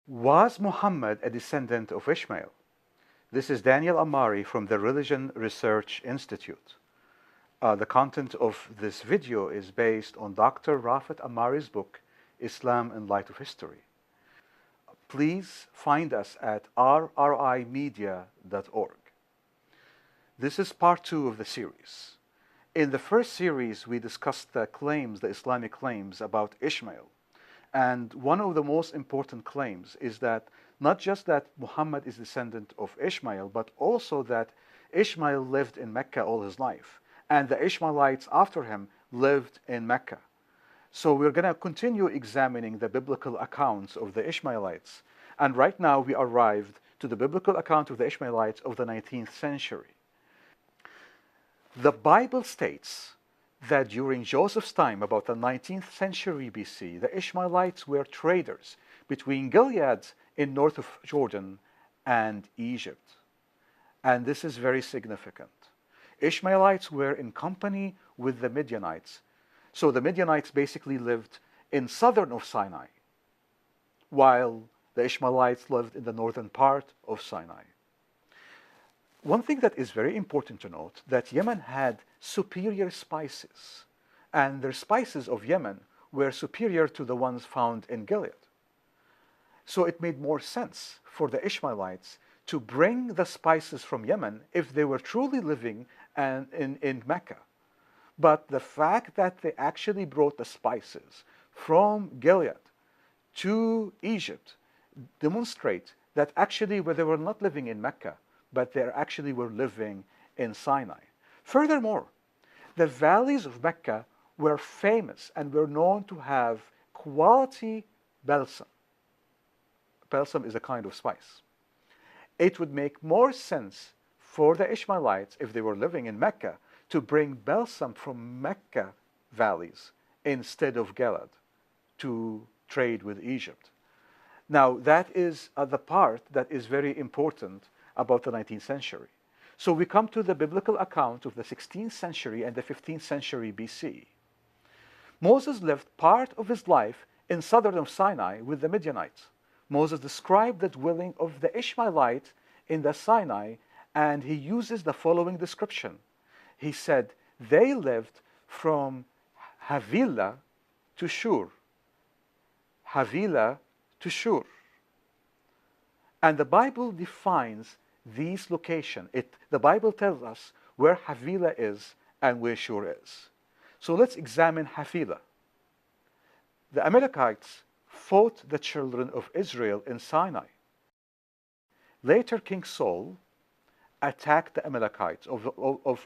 Was Muhammad a descendant of Ishmael? This is Daniel Amari from the Religion Research Institute. The content of this video is based on Dr. Rafat Amari's book, Islam in Light of History. Please find us at rrimedia.org. This is part 2 of the series. In the first series, we discussed the Islamic claims about Ishmael. And one of the most important claims is that not just that Muhammad is descendant of Ishmael, but also that Ishmael lived in Mecca all his life, and the Ishmaelites after him lived in Mecca. So we're going to continue examining the biblical accounts of the Ishmaelites. And right now we arrived to the biblical account of the Ishmaelites of the 19th century. The Bible states that during Joseph's time, about the 19th century BC, the Ishmaelites were traders between Gilead in north of Jordan and Egypt. And this is very significant. Ishmaelites were in company with the Midianites. So the Midianites basically lived in southern of Sinai, while the Ishmaelites lived in the northern part of Sinai. One thing that is very important to note, that Yemen had superior spices, and the spices of Yemen were superior to the ones found in Gilead. So it made more sense for the Ishmaelites to bring the spices from Yemen if they were truly living in Mecca. But the fact that they actually brought the spices from Gilead to Egypt demonstrate that actually they were not living in Mecca, but they actually were living in Sinai. Furthermore, the valleys of Mecca were famous and were known to have quality balsam. Balsam is a kind of spice. It would make more sense for the Ishmaelites, if they were living in Mecca, to bring balsam from Mecca valleys instead of Gilead to trade with Egypt. Now, that is the part that is very important about the 19th century. So we come to the biblical account of the 16th century and the 15th century BC. Moses lived part of his life in southern of Sinai with the Midianites. Moses described the dwelling of the Ishmaelites in the Sinai, and he uses the following description. He said, they lived from Havilah to Shur. Havilah to Shur. And the Bible defines these locations. The Bible tells us where Havilah is and where Shur is. So let's examine Havilah. The Amalekites fought the children of Israel in Sinai. Later, King Saul attacked the Amalekites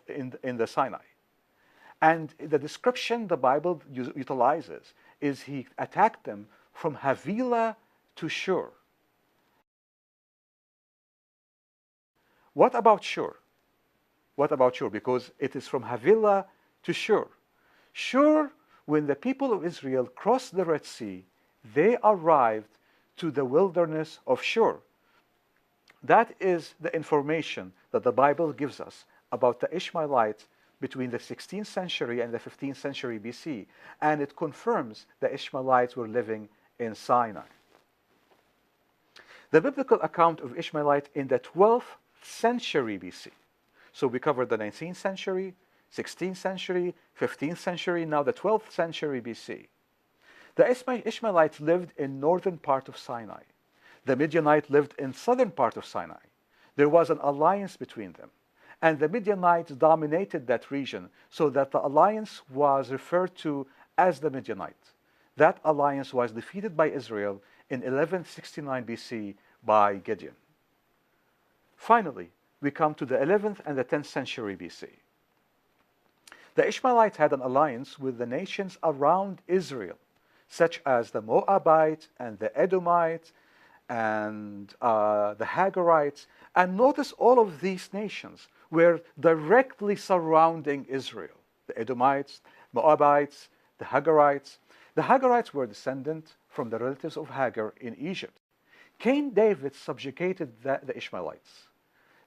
in the Sinai. And the description the Bible utilizes is he attacked them from Havilah to Shur. What about Shur? What about Shur? Because it is from Havilah to Shur. Shur, when the people of Israel crossed the Red Sea, they arrived to the wilderness of Shur. That is the information that the Bible gives us about the Ishmaelites between the 16th century and the 15th century BC, and it confirms the Ishmaelites were living in Sinai. The biblical account of Ishmaelites in the 12th century BC. So we covered the 19th century, 16th century, 15th century, now the 12th century BC. The Ishmaelites lived in northern part of Sinai. The Midianites lived in southern part of Sinai. There was an alliance between them. And the Midianites dominated that region, so that the alliance was referred to as the Midianites. That alliance was defeated by Israel in 1169 BC by Gideon. Finally, we come to the 11th and the 10th century BC. The Ishmaelites had an alliance with the nations around Israel, such as the Moabites and the Edomites and the Hagarites. And notice all of these nations were directly surrounding Israel. The Edomites, Moabites, the Hagarites. The Hagarites were descendant from the relatives of Hagar in Egypt. King David subjugated the Ishmaelites.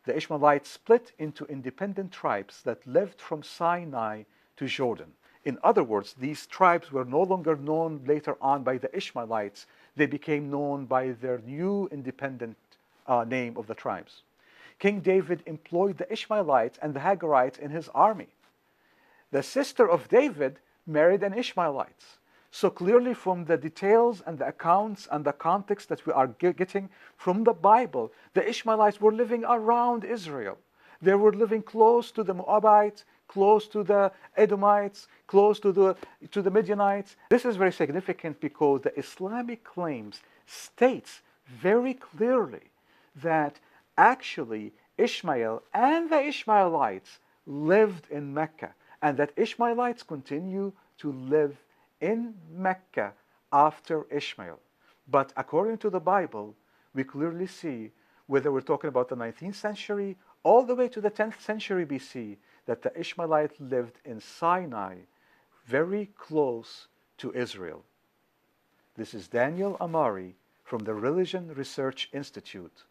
The Ishmaelites split into independent tribes that lived from Sinai to Jordan. In other words, these tribes were no longer known later on by the Ishmaelites. They became known by their new independent name of the tribes. King David employed the Ishmaelites and the Hagarites in his army. The sister of David married an Ishmaelite. So clearly from the details and the accounts and the context that we are getting from the Bible, the Ishmaelites were living around Israel. They were living close to the Moabites, close to the Edomites, close to the Midianites. This is very significant because the Islamic claims states very clearly that actually Ishmael and the Ishmaelites lived in Mecca, and that Ishmaelites continue to live in Mecca after Ishmael. But according to the Bible, we clearly see, whether we're talking about the 19th century all the way to the 10th century BC, that the Ishmaelites lived in Sinai, very close to Israel. This is Daniel Amari from the Religion Research Institute.